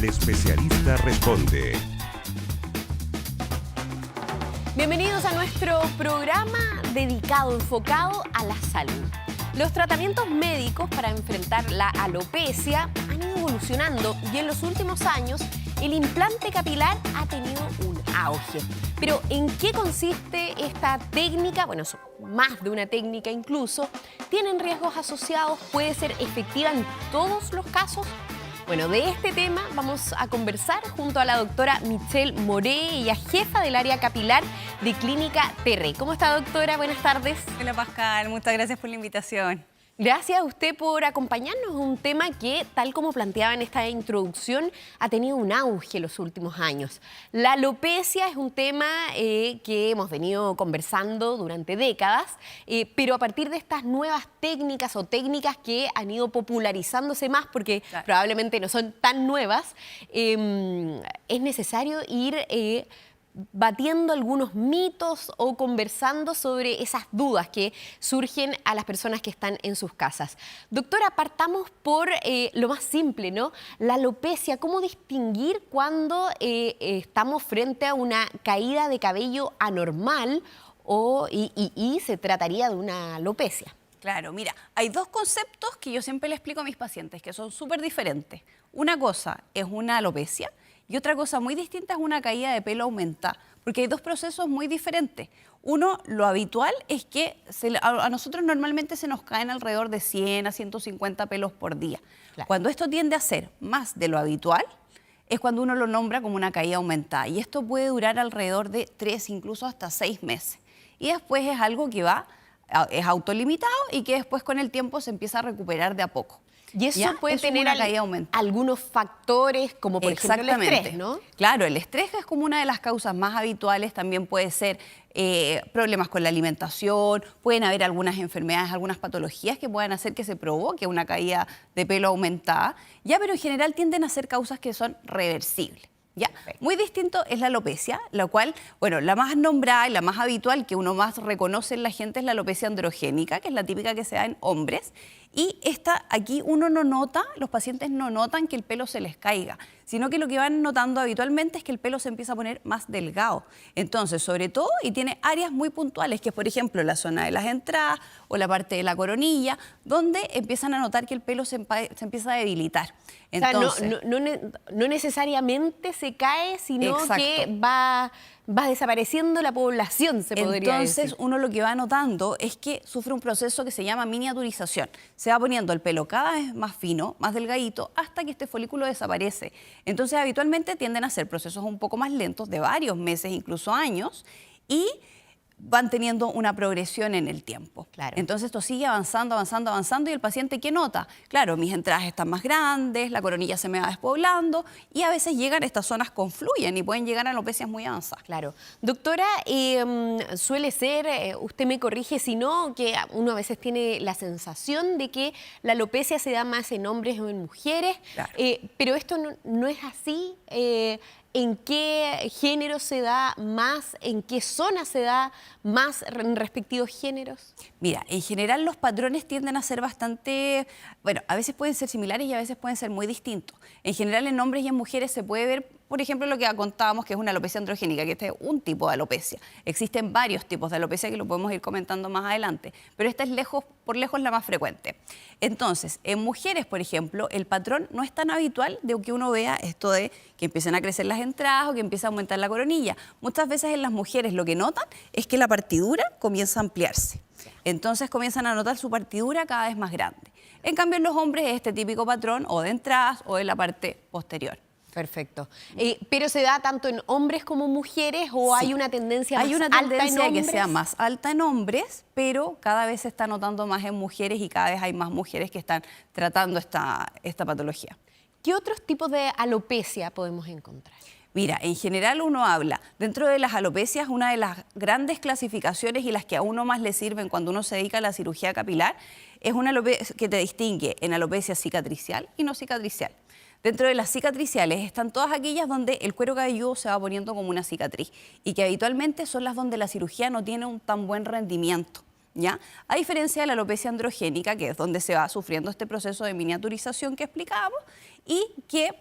El especialista responde. Bienvenidos a nuestro programa dedicado, enfocado a la salud. Los tratamientos médicos para enfrentar la alopecia han ido evolucionando y en los últimos años el implante capilar ha tenido un auge. Pero ¿en qué consiste esta técnica? Bueno, es más de una técnica incluso. ¿Tienen riesgos asociados? ¿Puede ser efectiva en todos los casos? Bueno, de este tema vamos a conversar junto a la doctora Michelle Moré, ella es jefa del área capilar de Clínica Terre. ¿Cómo está, doctora? Buenas tardes. Hola, Pascal. Muchas gracias por la invitación. Gracias a usted por acompañarnos en un tema que, tal como planteaba en esta introducción, ha tenido un auge en los últimos años. La alopecia es un tema que hemos venido conversando durante décadas, pero a partir de estas nuevas técnicas o técnicas que han ido popularizándose más, porque claro, probablemente no son tan nuevas, es necesario ir batiendo algunos mitos o conversando sobre esas dudas que surgen a las personas que están en sus casas. Doctora, partamos por lo más simple, ¿no? La alopecia, ¿cómo distinguir cuando estamos frente a una caída de cabello anormal y se trataría de una alopecia? Claro, mira, hay dos conceptos que yo siempre le explico a mis pacientes que son súper diferentes. Una cosa es una alopecia y otra cosa muy distinta es una caída de pelo aumentada, porque hay dos procesos muy diferentes. Uno, lo habitual es que a nosotros normalmente se nos caen alrededor de 100 a 150 pelos por día. Claro. Cuando esto tiende a ser más de lo habitual, es cuando uno lo nombra como una caída aumentada. Y esto puede durar alrededor de 3, incluso hasta 6 meses. Y después es algo que es autolimitado y que después con el tiempo se empieza a recuperar de a poco. Y eso puede tener algunos factores, como por ejemplo el estrés, ¿no? Claro, el estrés es como una de las causas más habituales. También puede ser problemas con la alimentación, pueden haber algunas enfermedades, algunas patologías que puedan hacer que se provoque una caída de pelo aumentada, pero en general tienden a ser causas que son reversibles. ¿Ya? Muy distinto es la alopecia, la cual, bueno, la más nombrada y la más habitual que uno más reconoce en la gente es la alopecia androgénica, que es la típica que se da en hombres. Y esta, aquí uno no nota, los pacientes no notan que el pelo se les caiga, sino que lo que van notando habitualmente es que el pelo se empieza a poner más delgado. Entonces, sobre todo, y tiene áreas muy puntuales, que es, por ejemplo, la zona de las entradas o la parte de la coronilla, donde empiezan a notar que el pelo se empieza a debilitar. Entonces, o sea, no necesariamente se cae, sino que va desapareciendo la población, se podría decir. Entonces, uno lo que va notando es que sufre un proceso que se llama miniaturización. Se va poniendo el pelo cada vez más fino, más delgadito, hasta que este folículo desaparece. Entonces, habitualmente tienden a ser procesos un poco más lentos, de varios meses, incluso años, y van teniendo una progresión en el tiempo. Claro. Entonces esto sigue avanzando, avanzando, avanzando, y el paciente, ¿qué nota? Claro, mis entradas están más grandes, la coronilla se me va despoblando y a veces llegan, estas zonas confluyen y pueden llegar a alopecias muy avanzadas. Claro. Doctora, suele ser, usted me corrige si no, que uno a veces tiene la sensación de que la alopecia se da más en hombres o en mujeres, claro, pero esto no es así. ¿En qué género se da más? ¿En qué zona se da más en respectivos géneros? Mira, en general los patrones tienden a ser bastante, bueno, a veces pueden ser similares y a veces pueden ser muy distintos. En general en hombres y en mujeres se puede ver, por ejemplo, lo que contábamos, que es una alopecia androgénica, que este es un tipo de alopecia. Existen varios tipos de alopecia que lo podemos ir comentando más adelante, pero esta es por lejos la más frecuente. Entonces, en mujeres, por ejemplo, el patrón no es tan habitual de que uno vea esto de que empiecen a crecer las entradas o que empiece a aumentar la coronilla. Muchas veces en las mujeres lo que notan es que la partidura comienza a ampliarse. Entonces comienzan a notar su partidura cada vez más grande. En cambio, en los hombres es este típico patrón o de entradas o de la parte posterior. Perfecto. ¿Pero se da tanto en hombres como mujeres o sí, hay una tendencia más alta en hombres? Hay una tendencia que sea más alta en hombres, pero cada vez se está notando más en mujeres y cada vez hay más mujeres que están tratando esta patología. ¿Qué otros tipos de alopecia podemos encontrar? Mira, en general uno habla, dentro de las alopecias, una de las grandes clasificaciones y las que a uno más le sirven cuando uno se dedica a la cirugía capilar, es una alopecia que te distingue en alopecia cicatricial y no cicatricial. Dentro de las cicatriciales están todas aquellas donde el cuero cabelludo se va poniendo como una cicatriz y que habitualmente son las donde la cirugía no tiene un tan buen rendimiento, ¿ya? A diferencia de la alopecia androgénica, que es donde se va sufriendo este proceso de miniaturización que explicábamos y que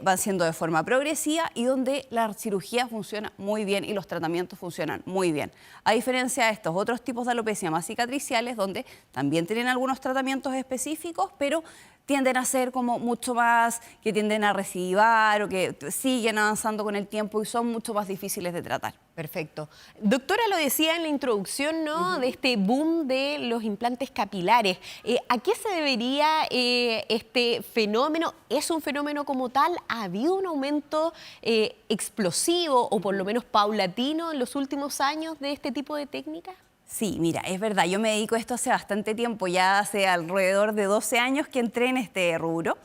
van siendo de forma progresiva y donde la cirugía funciona muy bien y los tratamientos funcionan muy bien. A diferencia de estos otros tipos de alopecia más cicatriciales, donde también tienen algunos tratamientos específicos, pero tienden a ser como mucho más, que tienden a recidivar o que siguen avanzando con el tiempo y son mucho más difíciles de tratar. Perfecto. Doctora, lo decía en la introducción, ¿no? De este boom de los implantes capilares. ¿A qué se debería este fenómeno? ¿Es un fenómeno como tal? ¿Ha habido un aumento explosivo o por lo menos paulatino en los últimos años de este tipo de técnicas? Sí, mira, es verdad, yo me dedico a esto hace bastante tiempo, ya hace alrededor de 12 años que entré en este rubro.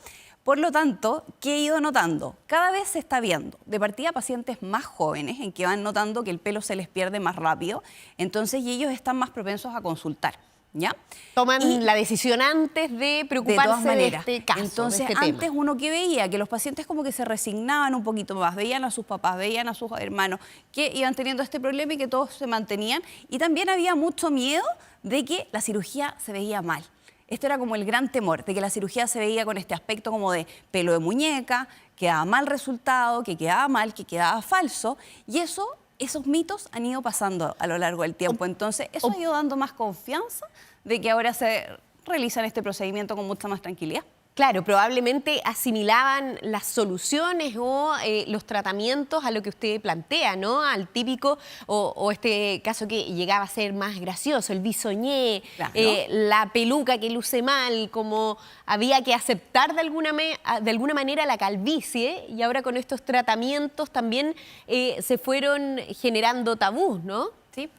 Por lo tanto, ¿qué he ido notando? Cada vez se está viendo, de partida, pacientes más jóvenes en que van notando que el pelo se les pierde más rápido, entonces y ellos están más propensos a consultar, ¿ya? Toman la decisión antes de preocuparse de todas maneras. Este caso, entonces, de este antes tema. uno que veía que los pacientes como que se resignaban un poquito más, veían a sus papás, veían a sus hermanos que iban teniendo este problema y que todos se mantenían. Y también había mucho miedo de que la cirugía se veía mal. Esto era como el gran temor, de que la cirugía se veía con este aspecto como de pelo de muñeca, que daba mal resultado, que quedaba mal, que quedaba falso. Y esos mitos han ido pasando a lo largo del tiempo. Entonces, eso ha ido dando más confianza de que ahora se realizan este procedimiento con mucha más tranquilidad. Claro, probablemente asimilaban las soluciones o los tratamientos a lo que usted plantea, ¿no? Al típico, o este caso que llegaba a ser más gracioso, el bisoñé, Claro. la peluca que luce mal, como había que aceptar de alguna manera la calvicie, y ahora con estos tratamientos también se fueron generando tabús, ¿no? Sí,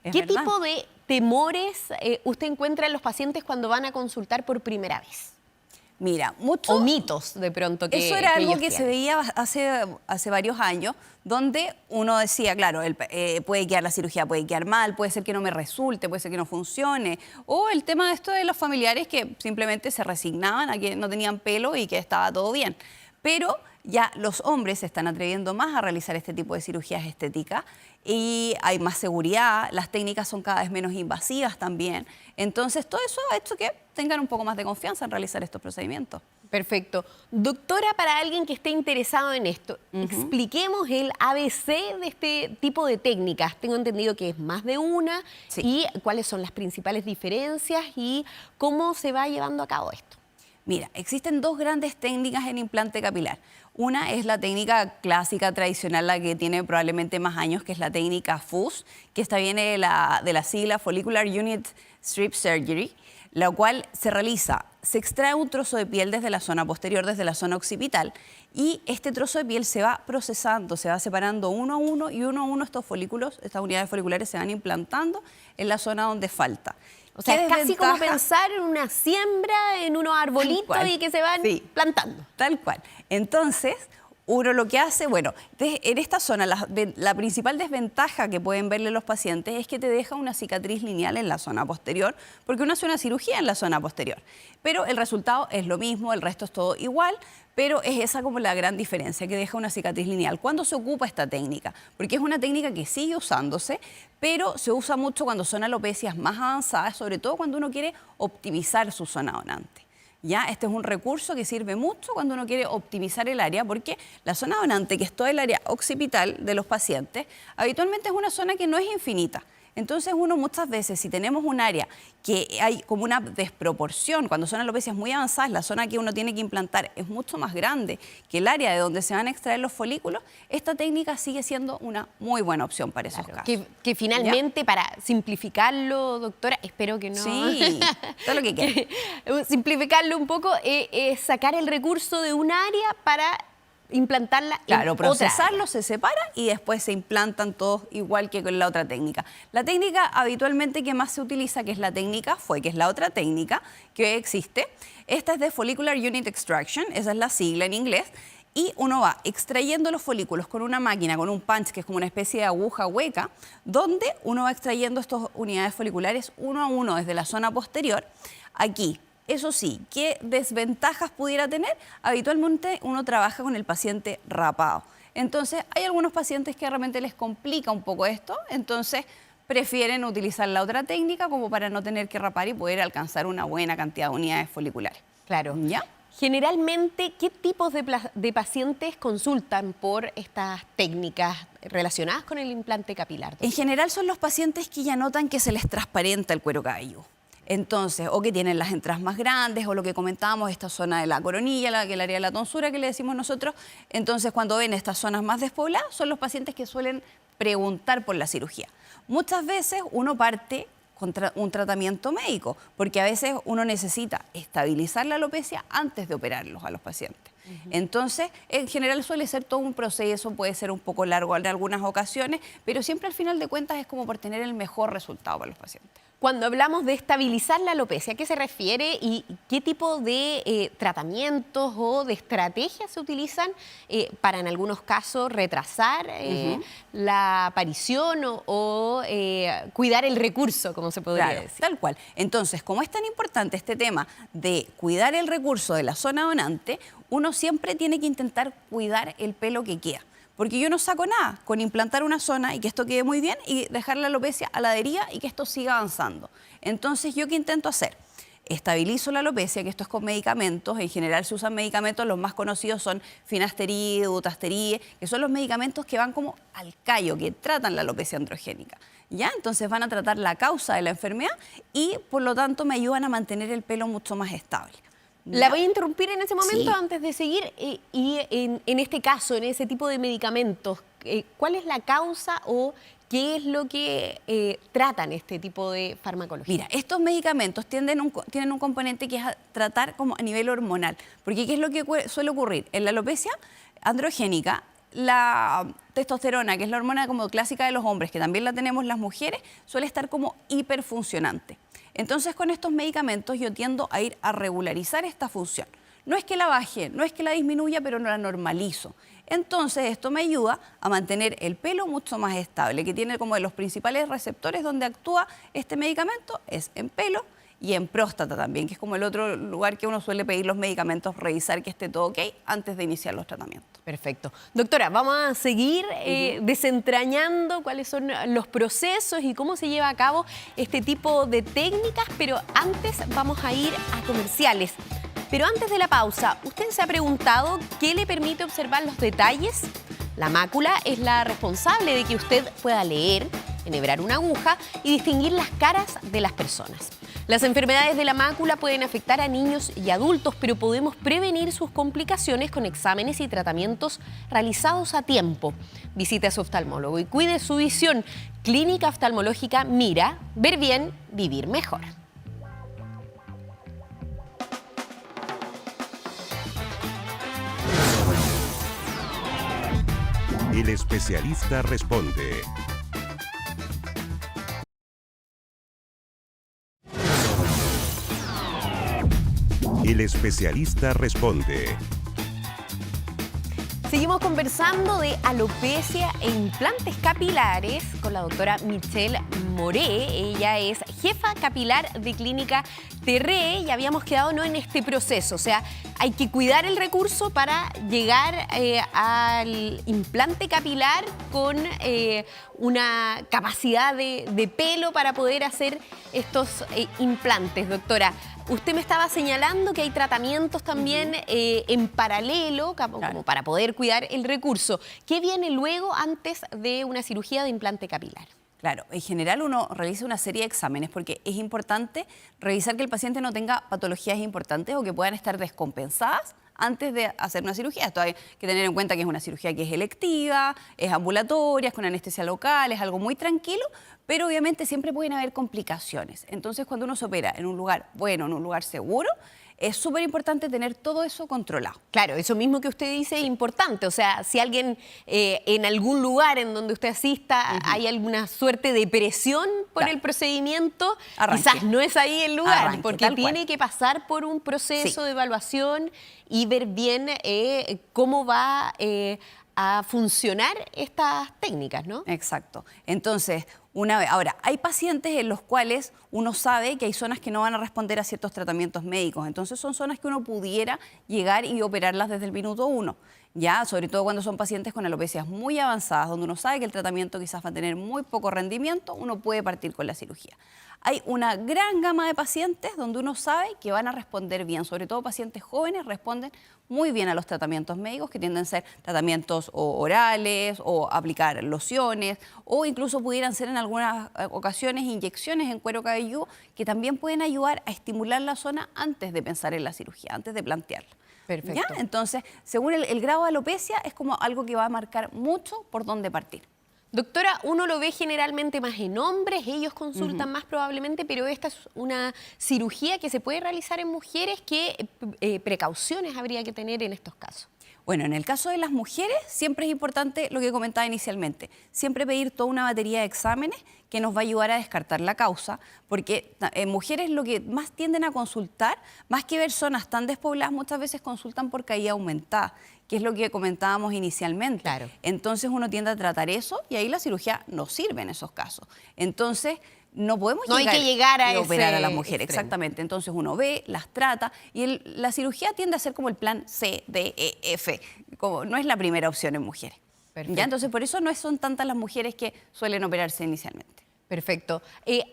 es ¿Qué verdad. tipo de temores usted encuentra en los pacientes cuando van a consultar por primera vez? Mira, mucho... O mitos, de pronto, que Eso era algo ellos que se tienen. veía hace varios años, donde uno decía, claro, puede quedar la cirugía, puede quedar mal, puede ser que no me resulte, puede ser que no funcione. O el tema de esto de los familiares que simplemente se resignaban a que no tenían pelo y que estaba todo bien. Pero ya los hombres se están atreviendo más a realizar este tipo de cirugías estéticas y hay más seguridad, las técnicas son cada vez menos invasivas también. Entonces, todo eso ha hecho que tengan un poco más de confianza en realizar estos procedimientos. Perfecto. Doctora, para alguien que esté interesado en esto, expliquemos el ABC de este tipo de técnicas. Tengo entendido que es más de una. Sí. Y cuáles son las principales diferencias y cómo se va llevando a cabo esto. Mira, existen dos grandes técnicas en implante capilar. Una es la técnica clásica, tradicional, la que tiene probablemente más años, que es la técnica FUS, que esta viene de la sigla Follicular Unit Strip Surgery, la cual se extrae un trozo de piel desde la zona posterior, desde la zona occipital, y este trozo de piel se va procesando, se va separando uno a uno, y uno a uno estos folículos, estas unidades foliculares se van implantando en la zona donde falta. O sea, ¿Qué es casi como desventaja? pensar en una siembra, en unos arbolitos cual. y que se van Sí. plantando. Tal cual. Entonces, uno lo que hace, bueno, en esta zona la principal desventaja que pueden verle los pacientes es que te deja una cicatriz lineal en la zona posterior, porque uno hace una cirugía en la zona posterior. Pero el resultado es lo mismo, el resto es todo igual, pero es esa como la gran diferencia, que deja una cicatriz lineal. ¿Cuándo se ocupa esta técnica? Porque es una técnica que sigue usándose, pero se usa mucho cuando son alopecias más avanzadas, sobre todo cuando uno quiere optimizar su zona donante. ¿Ya? Este es un recurso que sirve mucho cuando uno quiere optimizar el área, porque la zona donante, que es todo el área occipital de los pacientes, habitualmente es una zona que no es infinita. Entonces uno muchas veces, si tenemos un área que hay como una desproporción, cuando son alopecias muy avanzadas, la zona que uno tiene que implantar es mucho más grande que el área de donde se van a extraer los folículos, esta técnica sigue siendo una muy buena opción para esos casos. Que finalmente, para simplificarlo, doctora, espero que no... Sí, todo lo que quiera. Simplificarlo un poco, es sacar el recurso de un área para implantarla Claro, en otra procesarlo, área. se separa y después se implantan todos igual que con la otra técnica. La técnica habitualmente que más se utiliza, que es la técnica FUE, que es la otra técnica que existe. Esta es de Follicular Unit Extraction, esa es la sigla en inglés. Y uno va extrayendo los folículos con una máquina, con un punch, que es como una especie de aguja hueca, donde uno va extrayendo estas unidades foliculares uno a uno desde la zona posterior. Aquí, eso sí, ¿qué desventajas pudiera tener? Habitualmente uno trabaja con el paciente rapado. Entonces, hay algunos pacientes que realmente les complica un poco esto, entonces prefieren utilizar la otra técnica como para no tener que rapar y poder alcanzar una buena cantidad de unidades foliculares. Claro. ¿Ya? Generalmente, ¿qué tipos de pacientes consultan por estas técnicas relacionadas con el implante capilar? En general son los pacientes que ya notan que se les transparenta el cuero cabelludo. Entonces, o que tienen las entradas más grandes, o lo que comentábamos, esta zona de la coronilla, que es el área de la tonsura que le decimos nosotros. Entonces, cuando ven estas zonas más despobladas, son los pacientes que suelen preguntar por la cirugía. Muchas veces uno parte contra un tratamiento médico, porque a veces uno necesita estabilizar la alopecia antes de operarlos a los pacientes. Entonces, en general suele ser todo un proceso, puede ser un poco largo en algunas ocasiones, pero siempre al final de cuentas es como por tener el mejor resultado para los pacientes. Cuando hablamos de estabilizar la alopecia, ¿a qué se refiere y qué tipo de tratamientos o de estrategias se utilizan para en algunos casos retrasar la aparición o cuidar el recurso, como se podría decir? Tal cual. Entonces, como es tan importante este tema de cuidar el recurso de la zona donante, uno siempre tiene que intentar cuidar el pelo que queda. Porque yo no saco nada con implantar una zona y que esto quede muy bien y dejar la alopecia a la deriva y que esto siga avanzando. Entonces, ¿yo qué intento hacer? Estabilizo la alopecia, que esto es con medicamentos. En general se usan medicamentos, los más conocidos son finasteride, dutasteride, que son los medicamentos que van como al callo, que tratan la alopecia androgénica. ¿Ya? Entonces van a tratar la causa de la enfermedad y por lo tanto me ayudan a mantener el pelo mucho más estable. La voy a interrumpir en ese momento Sí. antes de seguir. Y en este caso, en ese tipo de medicamentos, ¿cuál es la causa o qué es lo que tratan este tipo de farmacología? Mira, estos medicamentos tienen un componente que es tratar como a nivel hormonal. Porque ¿qué es lo que suele ocurrir? En la alopecia androgénica, la testosterona, que es la hormona como clásica de los hombres, que también la tenemos las mujeres, suele estar como hiperfuncionante. Entonces, con estos medicamentos yo tiendo a ir a regularizar esta función. No es que la baje, no es que la disminuya, pero no la normalizo. Entonces, esto me ayuda a mantener el pelo mucho más estable, que tiene como de los principales receptores donde actúa este medicamento, es en pelo y en próstata también, que es como el otro lugar que uno suele pedir los medicamentos, revisar que esté todo ok antes de iniciar los tratamientos. Perfecto. Doctora, vamos a seguir desentrañando cuáles son los procesos y cómo se lleva a cabo este tipo de técnicas, pero antes vamos a ir a comerciales. Pero antes de la pausa, ¿usted se ha preguntado qué le permite observar los detalles? La mácula es la responsable de que usted pueda leer, enhebrar una aguja y distinguir las caras de las personas. Las enfermedades de la mácula pueden afectar a niños y adultos, pero podemos prevenir sus complicaciones con exámenes y tratamientos realizados a tiempo. Visite a su oftalmólogo y cuide su visión. Clínica Oftalmológica Mira, ver bien, vivir mejor. El especialista responde. El especialista responde. Seguimos conversando de alopecia e implantes capilares con la doctora Michelle Moré. Ella es jefa capilar de Clínica Terré y habíamos quedado en este proceso. O sea, hay que cuidar el recurso para llegar al implante capilar con una capacidad de pelo para poder hacer estos implantes, doctora. Usted me estaba señalando que hay tratamientos también en paralelo como para poder cuidar el recurso. ¿Qué viene luego antes de una cirugía de implante capilar? Claro, en general uno realiza una serie de exámenes porque es importante revisar que el paciente no tenga patologías importantes o que puedan estar descompensadas antes de hacer una cirugía. Esto hay que tener en cuenta que es una cirugía que es electiva, es ambulatoria, es con anestesia local, es algo muy tranquilo, pero obviamente siempre pueden haber complicaciones. Entonces, cuando uno se opera en un lugar bueno, en un lugar seguro, es súper importante tener todo eso controlado. Claro, eso mismo que usted dice es importante. O sea, si alguien en algún lugar en donde usted asista hay alguna suerte de presión por el procedimiento, quizás no es ahí el lugar, porque tiene que pasar por un proceso de evaluación y ver bien cómo va a funcionar estas técnicas, ¿no? Exacto. Entonces, ahora, hay pacientes en los cuales uno sabe que hay zonas que no van a responder a ciertos tratamientos médicos. Entonces, son zonas que uno pudiera llegar y operarlas desde el minuto 1. Ya, sobre todo cuando son pacientes con alopecias muy avanzadas, donde uno sabe que el tratamiento quizás va a tener muy poco rendimiento, uno puede partir con la cirugía. hay una gran gama de pacientes donde uno sabe que van a responder bien, sobre todo pacientes jóvenes responden muy bien a los tratamientos médicos, que tienden a ser tratamientos orales o aplicar lociones, o incluso pudieran ser en algunas ocasiones inyecciones en cuero cabelludo, que también pueden ayudar a estimular la zona antes de pensar en la cirugía, antes de plantearla. Perfecto. ¿Ya? Entonces, según el grado de alopecia, es como algo que va a marcar mucho por dónde partir. Doctora, uno lo ve generalmente más en hombres, ellos consultan más probablemente, pero esta es una cirugía que se puede realizar en mujeres. ¿Qué precauciones habría que tener en estos casos? Bueno, en el caso de las mujeres siempre es importante lo que comentaba inicialmente, siempre pedir toda una batería de exámenes que nos va a ayudar a descartar la causa, porque en mujeres lo que más tienden a consultar, más que ver zonas tan despobladas, muchas veces consultan por caída aumentada, que es lo que comentábamos inicialmente. Claro. Entonces uno tiende a tratar eso y ahí la cirugía no sirve en esos casos. Entonces no podemos llegar a operar a ese la mujer, extremo. exactamente. Entonces uno ve, las trata y la cirugía tiende a ser como el plan C, D, E, F. Como no es la primera opción en mujeres. Perfecto. ¿Ya? Entonces por eso no son tantas las mujeres que suelen operarse inicialmente. Perfecto.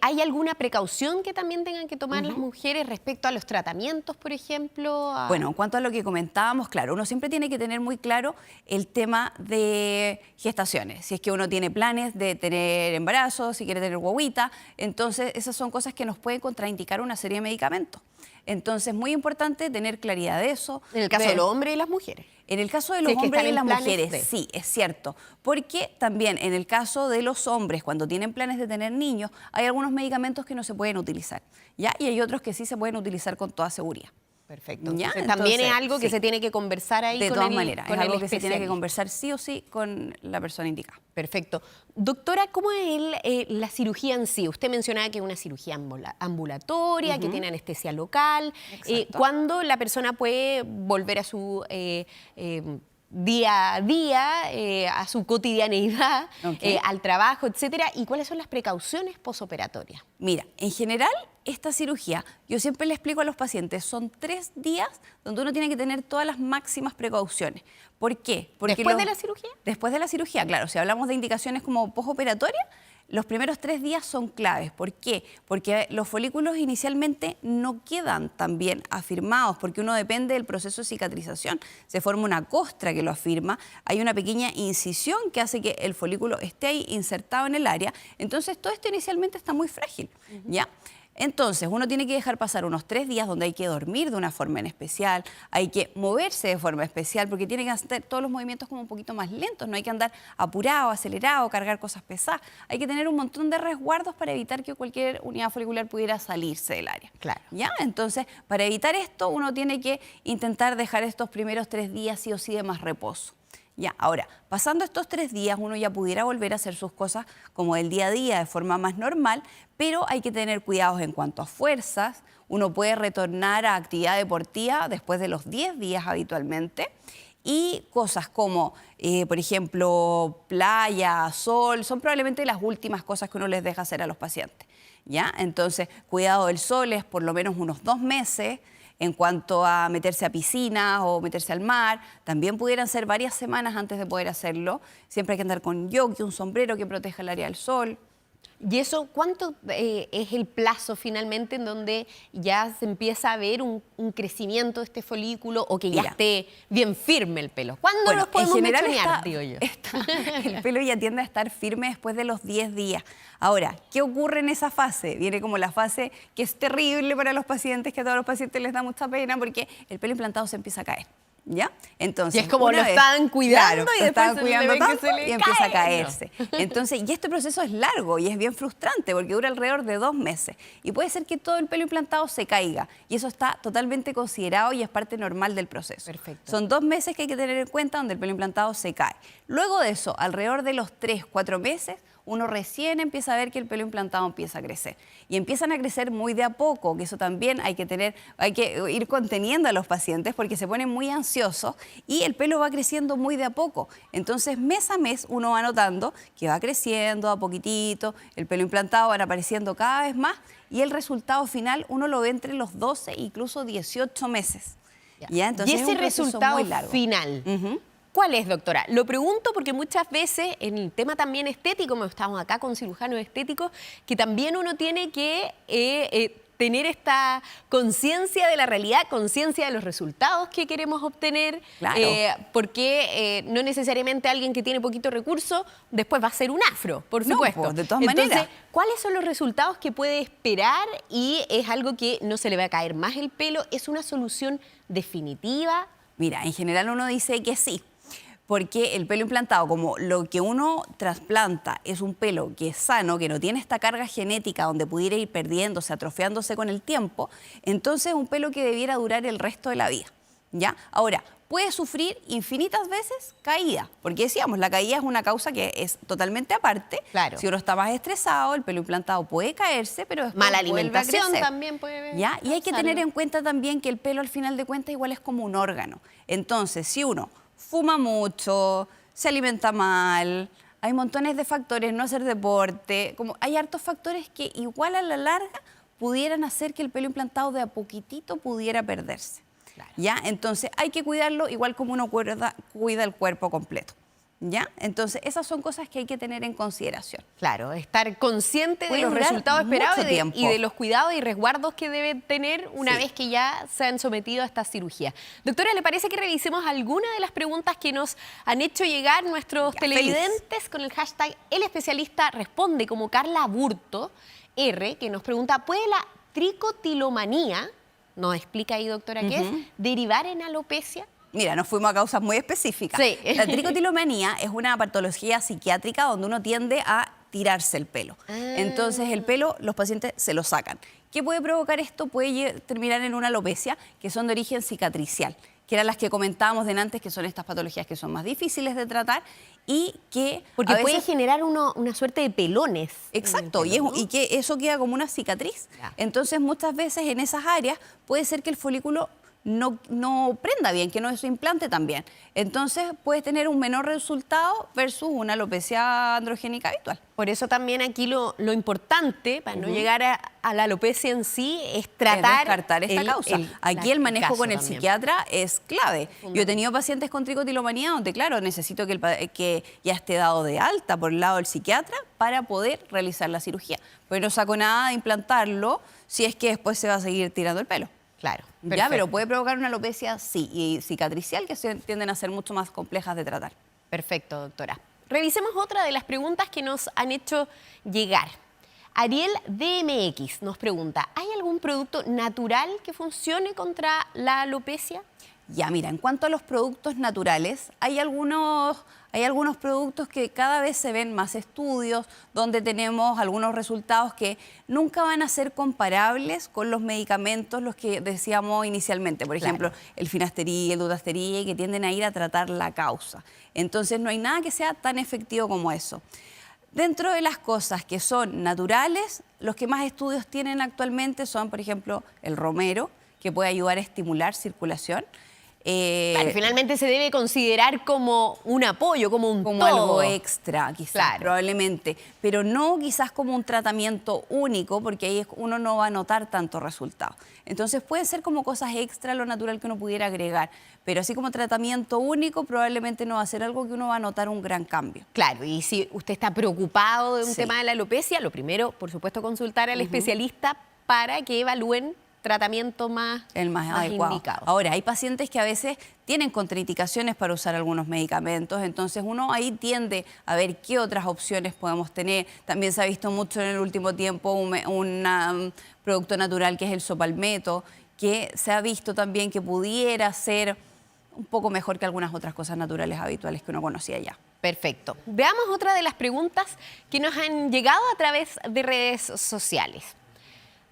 ¿Hay alguna precaución que también tengan que tomar las mujeres respecto a los tratamientos, por ejemplo? Bueno, en cuanto a lo que comentábamos, claro, uno siempre tiene que tener muy claro el tema de gestaciones. Si es que uno tiene planes de tener embarazo, si quiere tener guagüita, entonces esas son cosas que nos pueden contraindicar una serie de medicamentos. Entonces, es muy importante tener claridad de eso. En el caso de los hombres y las mujeres. En el caso de los hombres y las mujeres, sí, es cierto. Porque también en el caso de los hombres, cuando tienen planes de tener niños, hay algunos medicamentos que no se pueden utilizar, ¿ya? Y hay otros que sí se pueden utilizar con toda seguridad. Perfecto. ¿Ya? Entonces, también es algo que sí, se tiene que conversar ahí de con todas el maneras, con es el algo que se tiene que especialista. conversar sí o sí con la persona indicada. Perfecto. Doctora, ¿cómo es la cirugía en sí? Usted mencionaba que es una cirugía ambulatoria, que tiene anestesia local. ¿Cuándo la persona puede volver a su día a día, a su cotidianeidad, al trabajo, etcétera? ¿Y cuáles son las precauciones posoperatorias? Mira, en general, esta cirugía, yo siempre le explico a los pacientes, son 3 días donde uno tiene que tener todas las máximas precauciones. ¿Por qué? Porque ¿Después de la cirugía? Después de la cirugía, claro. Si hablamos de indicaciones como postoperatoria, los primeros 3 días son claves. ¿Por qué? Porque los folículos inicialmente no quedan tan bien afirmados, porque uno depende del proceso de cicatrización. Se forma una costra que lo afirma, hay una pequeña incisión que hace que el folículo esté ahí insertado en el área. Entonces, todo esto inicialmente está muy frágil, ¿ya? Entonces, uno tiene que dejar pasar unos 3 días donde hay que dormir de una forma en especial, hay que moverse de forma especial, porque tiene que hacer todos los movimientos como un poquito más lentos, no hay que andar apurado, acelerado, cargar cosas pesadas. Hay que tener un montón de resguardos para evitar que cualquier unidad folicular pudiera salirse del área. Claro. ¿Ya? Entonces, para evitar esto, uno tiene que intentar dejar estos primeros 3 días sí o sí de más reposo. Ya, ahora, pasando estos 3 días, uno ya pudiera volver a hacer sus cosas como del día a día de forma más normal, pero hay que tener cuidados en cuanto a fuerzas. Uno puede retornar a actividad deportiva después de los 10 días habitualmente. Y cosas como, por ejemplo, playa, sol, son probablemente las últimas cosas que uno les deja hacer a los pacientes, ¿ya? Entonces, cuidado del sol es por lo menos unos 2 meses. En cuanto a meterse a piscinas o meterse al mar, también pudieran ser varias semanas antes de poder hacerlo. Siempre hay que andar con jockey, un sombrero que proteja el área del sol. ¿Y eso cuánto es el plazo finalmente en donde ya se empieza a ver un crecimiento de este folículo o que ya esté bien firme el pelo? ¿Cuándo nos podemos mechonear, digo yo? El pelo ya tiende a estar firme después de los 10 días. Ahora, ¿qué ocurre en esa fase? Viene como la fase que es terrible para los pacientes, que a todos los pacientes les da mucha pena porque el pelo implantado se empieza a caer. ¿Ya? Entonces, y es como lo estaban cuidando, claro, y después estaban cuidando tanto y empieza a cae. caerse. Entonces, y este proceso es largo y es bien frustrante porque dura alrededor de 2 meses. Y puede ser que todo el pelo implantado se caiga. Y eso está totalmente considerado y es parte normal del proceso. Perfecto. Son 2 meses que hay que tener en cuenta donde el pelo implantado se cae. Luego de eso, alrededor de los 3, 4 meses, uno recién empieza a ver que el pelo implantado empieza a crecer. Y empiezan a crecer muy de a poco, que eso también hay que ir conteniendo a los pacientes porque se ponen muy ansiosos y el pelo va creciendo muy de a poco. Entonces, mes a mes uno va notando que va creciendo a poquitito, el pelo implantado van apareciendo cada vez más y el resultado final uno lo ve entre los 12 e incluso 18 meses. ¿Ya? Entonces, y ese es un proceso resultado muy largo. final, ¿Cuál es, doctora? Lo pregunto porque muchas veces en el tema también estético, como estamos acá con cirujanos estéticos, que también uno tiene que tener esta conciencia de la realidad, conciencia de los resultados que queremos obtener, Claro. porque no necesariamente alguien que tiene poquito recurso después va a ser un afro, por No, supuesto. pues, de todas Entonces, maneras. ¿cuáles son los resultados que puede esperar? Y es algo que no se le va a caer más el pelo, ¿es una solución definitiva? Mira, en general uno dice que sí, porque el pelo implantado, como lo que uno trasplanta es un pelo que es sano, que no tiene esta carga genética donde pudiera ir perdiéndose, atrofiándose con el tiempo, entonces es un pelo que debiera durar el resto de la vida, ¿ya? Ahora, puede sufrir infinitas veces caída, porque decíamos, la caída es una causa que es totalmente aparte. Claro. Si uno está más estresado, el pelo implantado puede caerse, pero después Mala vuelve a alimentación crecer. también puede ¿Ya? Y hay que causarlo. tener en cuenta también que el pelo al final de cuentas igual es como un órgano. Entonces, si uno fuma mucho, se alimenta mal, hay montones de factores, no hacer deporte, como hay hartos factores que igual a la larga pudieran hacer que el pelo implantado de a poquitito pudiera perderse. Claro. ¿Ya? Entonces hay que cuidarlo igual como uno cuida el cuerpo completo. ¿Ya? Entonces esas son cosas que hay que tener en consideración. Claro, estar consciente de Puede los durar resultados mucho esperados tiempo. y de los cuidados y resguardos que debe tener una Sí. vez que ya se han sometido a esta cirugía. Doctora, ¿le parece que revisemos algunas de las preguntas que nos han hecho llegar nuestros Ya, televidentes con el hashtag El Especialista Responde, como Carla Burto R, que nos pregunta, ¿puede la tricotilomanía, nos explica ahí, doctora, qué es, derivar en alopecia? Mira, nos fuimos a causas muy específicas. Sí. La tricotilomanía es una patología psiquiátrica donde uno tiende a tirarse el pelo. Entonces el pelo los pacientes se lo sacan. ¿Qué puede provocar esto? Puede terminar en una alopecia, que son de origen cicatricial, que eran las que comentábamos antes, que son estas patologías que son más difíciles de tratar y que Porque a puede veces... generar una suerte de pelones. Exacto, en el pelo, ¿no? y que eso queda como una cicatriz. Ya. Entonces, muchas veces en esas áreas puede ser que el folículo no prenda bien, que no se implante tan bien. Entonces, puede tener un menor resultado versus una alopecia androgénica habitual. Por eso también aquí lo importante, para no llegar a la alopecia en sí, es Es tratar... descartar esta causa. Aquí el manejo caso con el también. psiquiatra es clave. Yo he tenido pacientes con tricotilomanía donde, claro, necesito que ya esté dado de alta por el lado del psiquiatra para poder realizar la cirugía. Pues no saco nada de implantarlo si es que después se va a seguir tirando el pelo. Claro, Ya, perfecto. pero puede provocar una alopecia, sí, y cicatricial, que tienden a ser mucho más complejas de tratar. Perfecto, doctora. Revisemos otra de las preguntas que nos han hecho llegar. Ariel DMX nos pregunta, ¿hay algún producto natural que funcione contra la alopecia? Ya, mira, en cuanto a los productos naturales, hay algunos productos que cada vez se ven más estudios, donde tenemos algunos resultados que nunca van a ser comparables con los medicamentos, los que decíamos inicialmente. Por ejemplo, el finasteride, el dutasteride, que tienden a ir a tratar la causa. Entonces, no hay nada que sea tan efectivo como eso. Dentro de las cosas que son naturales, los que más estudios tienen actualmente son, por ejemplo, el romero, que puede ayudar a estimular circulación. Claro, finalmente se debe considerar como un apoyo, como un Como todo. algo extra, quizás, Claro. probablemente, pero no quizás como un tratamiento único, porque ahí uno no va a notar tanto resultado. Entonces puede ser como cosas extra lo natural que uno pudiera agregar, pero así como tratamiento único probablemente no va a ser algo que uno va a notar un gran cambio. Claro, y si usted está preocupado de un Sí. tema de la alopecia, lo primero, por supuesto, consultar al especialista para que evalúen tratamiento más adecuado. indicado. Ahora, hay pacientes que a veces tienen contraindicaciones para usar algunos medicamentos, entonces uno ahí tiende a ver qué otras opciones podemos tener. También se ha visto mucho en el último tiempo un producto natural que es el sopalmeto, que se ha visto también que pudiera ser un poco mejor que algunas otras cosas naturales habituales que uno conocía ya. Perfecto. Veamos otra de las preguntas que nos han llegado a través de redes sociales.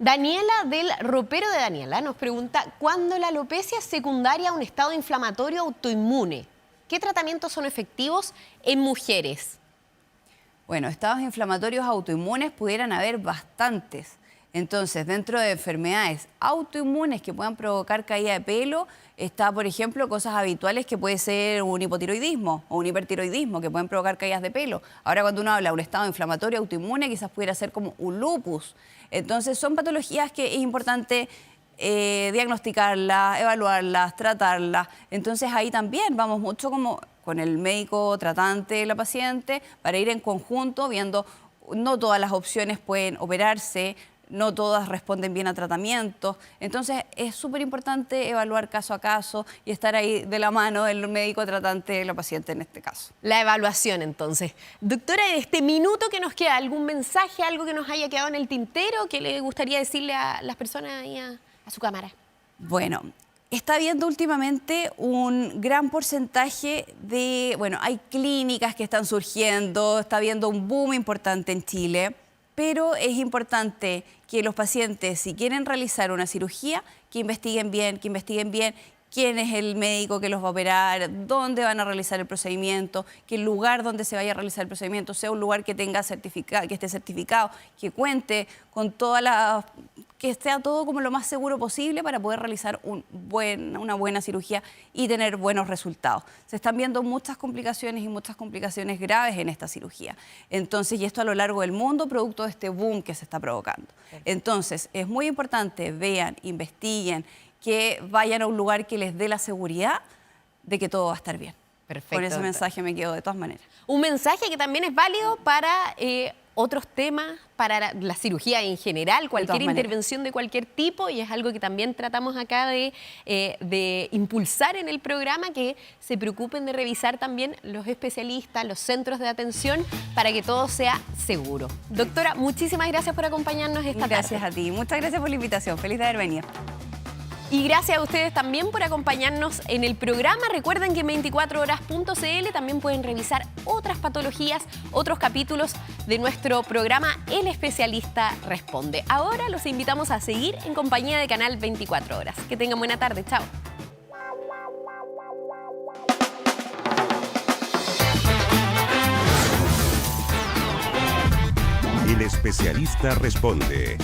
Daniela del Ropero de Daniela nos pregunta, ¿cuándo la alopecia es secundaria a un estado inflamatorio autoinmune? ¿Qué tratamientos son efectivos en mujeres? Bueno, estados inflamatorios autoinmunes pudieran haber bastantes. Entonces, dentro de enfermedades autoinmunes que puedan provocar caída de pelo, está, por ejemplo, cosas habituales que puede ser un hipotiroidismo o un hipertiroidismo que pueden provocar caídas de pelo. Ahora, cuando uno habla de un estado inflamatorio autoinmune, quizás pudiera ser como un lupus. Entonces, son patologías que es importante diagnosticarlas, evaluarlas, tratarlas. Entonces, ahí también vamos mucho como con el médico tratante de la paciente para ir en conjunto viendo, no todas las opciones pueden operarse, no todas responden bien a tratamientos. Entonces, es súper importante evaluar caso a caso y estar ahí de la mano del médico tratante de la paciente en este caso. La evaluación, entonces. Doctora, en este minuto que nos queda, ¿algún mensaje, algo que nos haya quedado en el tintero que le gustaría decirle a las personas ahí a su cámara? Bueno, está habiendo últimamente un gran porcentaje de, hay clínicas que están surgiendo, está habiendo un boom importante en Chile, pero es importante que los pacientes, si quieren realizar una cirugía, que investiguen bien quién es el médico que los va a operar, dónde van a realizar el procedimiento, que el lugar donde se vaya a realizar el procedimiento sea un lugar que tenga que esté certificado, que cuente con que sea todo como lo más seguro posible para poder realizar una buena cirugía y tener buenos resultados. Se están viendo muchas complicaciones y muchas complicaciones graves en esta cirugía. Entonces, y esto a lo largo del mundo, producto de este boom que se está provocando. Entonces, es muy importante, vean, investiguen, que vayan a un lugar que les dé la seguridad de que todo va a estar bien. Perfecto. Con ese mensaje me quedo de todas maneras. Un mensaje que también es válido para otros temas, para la cirugía en general, cualquier intervención de cualquier tipo, y es algo que también tratamos acá de impulsar en el programa, que se preocupen de revisar también los especialistas, los centros de atención, para que todo sea seguro. Doctora, muchísimas gracias por acompañarnos esta tarde. Gracias a ti. Muchas gracias por la invitación. Feliz de haber venido. Y gracias a ustedes también por acompañarnos en el programa. Recuerden que en 24horas.cl también pueden revisar otras patologías, otros capítulos de nuestro programa El Especialista Responde. Ahora los invitamos a seguir en compañía de Canal 24 Horas. Que tengan buena tarde. Chao. El Especialista Responde.